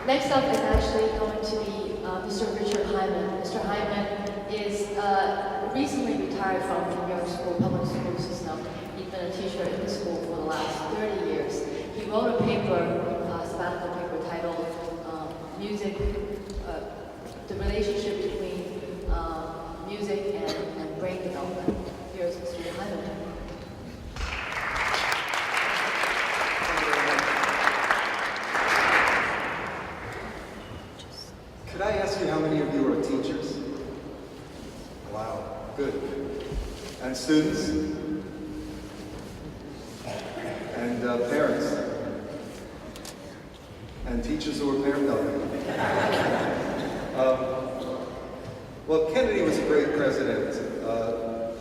Next up is actually going to be Mr. Richard Hyman. Mr. Hyman is recently retired from the New York School public school system. He's been a teacher in the school for the last 30 years. He wrote a paper, a sabbatical paper titled Music, the relationship between music and brain development. Here's Mr. Hyman. Could I ask you how many of you are teachers? Wow, good. And students? And parents? And teachers who are parents? No. Well, Kennedy was a great president.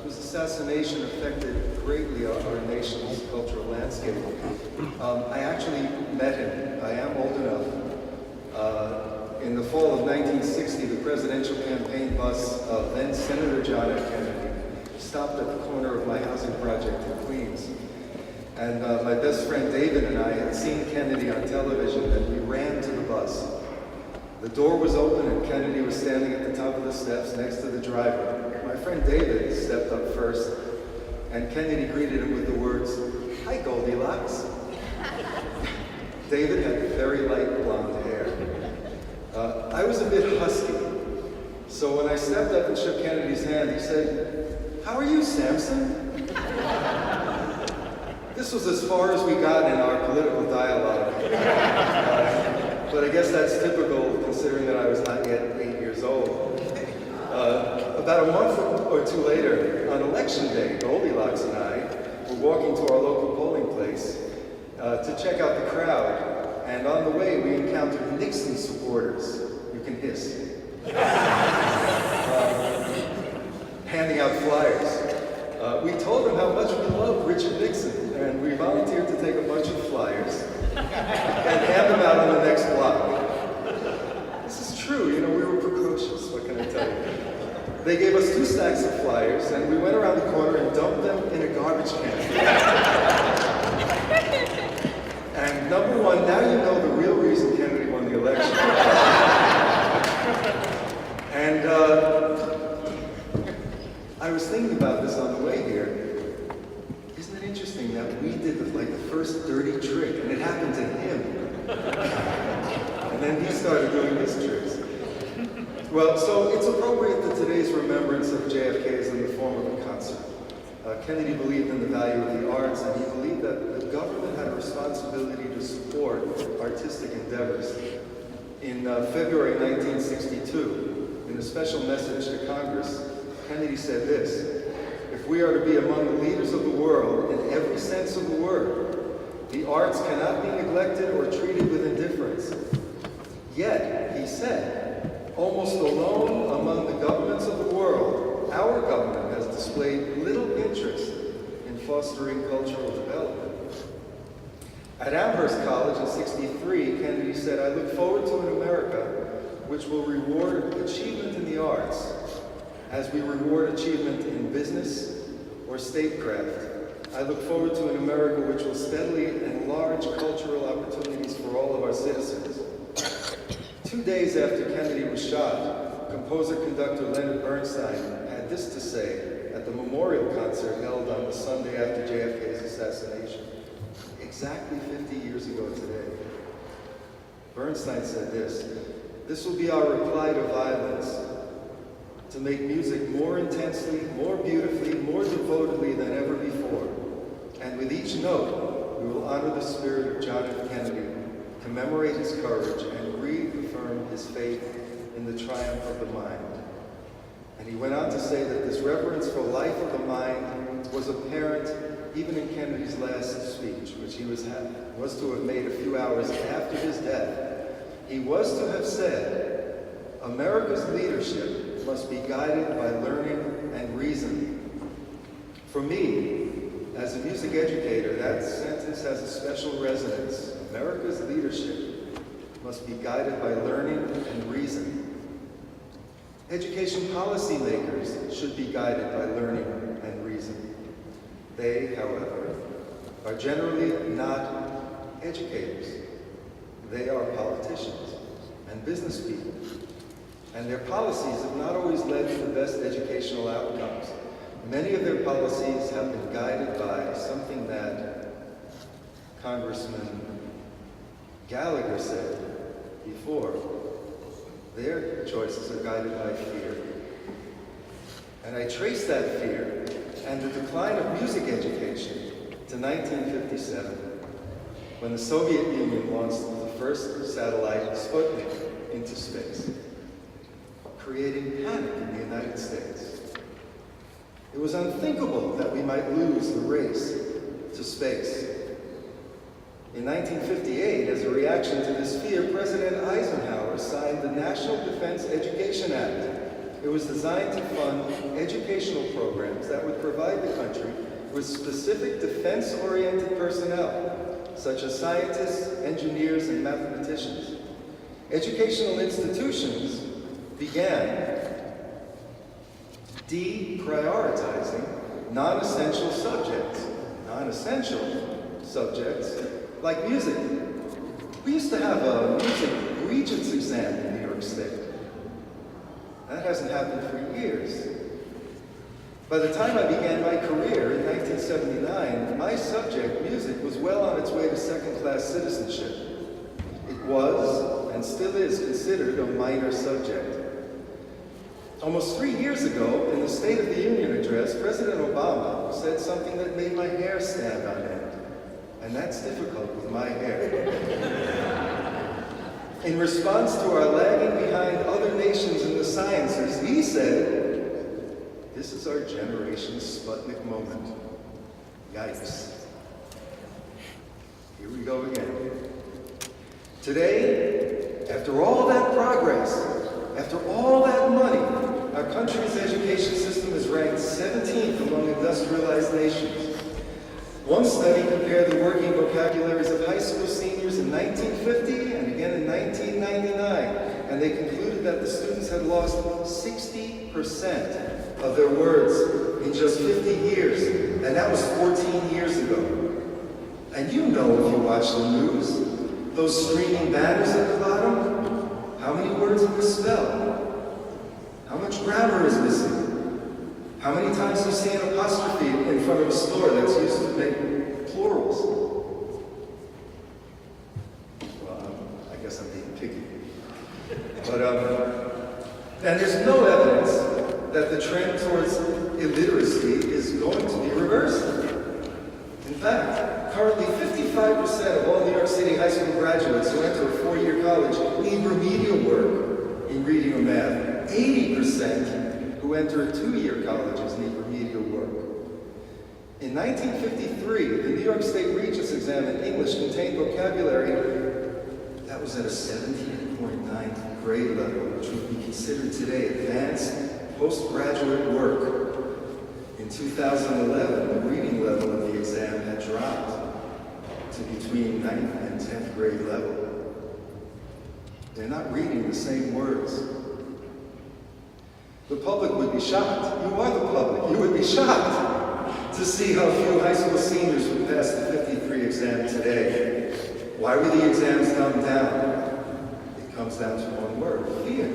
His assassination affected greatly our nation's cultural landscape. I actually met him. I am old enough. In the fall of 1960, the presidential campaign bus of then Senator John F. Kennedy stopped at the corner of my housing project in Queens. And my best friend David and I had seen Kennedy on television, and we ran to the bus. The door was open and Kennedy was standing at the top of the steps next to the driver. My friend David stepped up first, and Kennedy greeted him with the words, "Hi, Goldilocks." David had very light blonde hair. I was a bit husky, so when I stepped up and shook Kennedy's hand, he said, "How are you, Samson?" This was as far as we got in our political dialogue. But I guess that's typical considering that I was not yet 8 years old. About a month or two later, on election day, Goldilocks and I were walking to our local polling place to check out the crowd. And on the way, we encountered Nixon supporters. You can hiss. Handing out flyers. We told them how much we love Richard Nixon, and we volunteered to take a bunch of flyers and hand them out on the next block. This is true, you know, we were precocious, what can I tell you? They gave us 2 stacks of flyers, and we went around the corner and dumped them in a garbage can. And number one, now you know the real reason Kennedy won the election. And I was thinking about this on the way here. Isn't it interesting that we did the first dirty trick, and it happened to him. And then he started doing his tricks. Well, so it's appropriate that today's remembrance of JFK is in the form of a concert. Kennedy believed in the value of the arts, and he believed that the government had a responsibility to support artistic endeavors. In February 1962, in a special message to Congress, Kennedy said this: "If we are to be among the leaders of the world in every sense of the word, the arts cannot be neglected or treated with indifference." Yet, he said, almost alone among the governments of the world, our government has displayed little interest in fostering cultural development. At Amherst College in '63, Kennedy said, "I look forward to an America which will reward achievement in the arts as we reward achievement in business or statecraft. I look forward to an America which will steadily enlarge cultural opportunities for all of our citizens." 2 days after Kennedy was shot, composer-conductor Leonard Bernstein had this to say at the memorial concert held on the Sunday after JFK's assassination, exactly 50 years ago today. Bernstein said this: "This will be our reply to violence, to make music more intensely, more beautifully, more devotedly than ever before. And with each note, we will honor the spirit of John F. Kennedy, commemorate his courage, and reaffirm his faith in the triumph of the mind." And he went on to say that this reverence for life of the mind was apparent even in Kennedy's last speech, which he was to have made a few hours after his death. He was to have said, "America's leadership must be guided by learning and reason." For me, as a music educator, that sentence has a special resonance. America's leadership must be guided by learning and reason. Education policymakers should be guided by learning and reason. They, however, are generally not educators. They are politicians. and business people. And their policies have not always led to the best educational outcomes. Many of their policies have been guided by something that Congressman Gallagher said before. Their choices are guided by fear. And I trace that fear and the decline of music education to 1957, when the Soviet Union launched the first satellite, Sputnik, into space, creating panic in the United States. It was unthinkable that we might lose the race to space. In 1958, as a reaction to this fear, President Eisenhower signed the National Defense Education Act. It was designed to fund educational programs that would provide the country with specific defense-oriented personnel, such as scientists, engineers, and mathematicians. Educational institutions began deprioritizing non-essential subjects. Non-essential subjects like music. We used to have a music regents exam in New York State. That hasn't happened for years. By the time I began my career in 1979, my subject, music, was well on its way to second-class citizenship. It was, and still is, considered a minor subject. Almost 3 years ago, in the State of the Union address, President Obama said something that made my hair stand on end. And that's difficult with my hair. In response to our lagging behind other nations in the sciences, he said, "This is our generation's Sputnik moment." Yikes. Here we go again. Today, after all that progress, after all that money, our country's education system is ranked 17th among industrialized nations. One study compared the working vocabularies of high school seniors in 1950 and again in 1999, and they concluded that the students had lost 60% of their words in just 50 years, and that was 14 years ago. And you know, if you watch the news, those screaming banners at the bottom, how many words are misspelled? How much grammar is missing? How many times do you see an apostrophe in front of a store that's used to make plurals? Well, I guess I'm being picky. But, and there's no evidence that the trend towards illiteracy is going to be reversed. In fact, currently 55% of all New York City high school graduates who enter a four-year college need remedial work in reading or math. 80% who enter two-year colleges need remedial work. In 1953, the New York State Regents exam in English contained vocabulary that was at a 17.9 grade level, which would be considered today advanced postgraduate work. In 2011, the reading level of the exam had dropped to between 9th and 10th grade level. They're not reading the same words. The public would be shocked. You are the public. You would be shocked to see how few high school seniors would pass the 53 exam today. Why were the exams dumbed down? It comes down to one word: fear.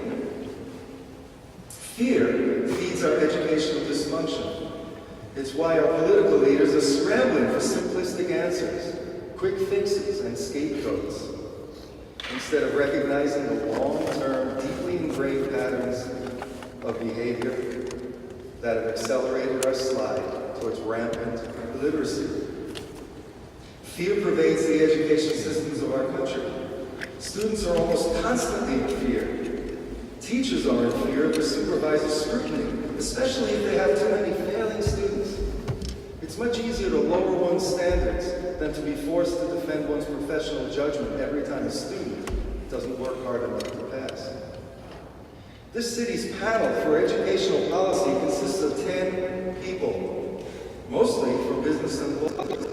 Fear feeds our educational dysfunction. It's why our political leaders are scrambling for simplistic answers, quick fixes, and scapegoats, instead of recognizing the long-term, deeply ingrained patterns of behavior that have accelerated our slide towards rampant illiteracy. Fear pervades the education systems of our country. Students are almost constantly in fear. Teachers are in fear of their supervisor's scrutiny, especially if they have too many failing students. It's much easier to lower one's standards than to be forced to defend one's professional judgment every time a student doesn't work hard enough to pass. This city's panel for educational policy consists of 10 people, mostly from business and law.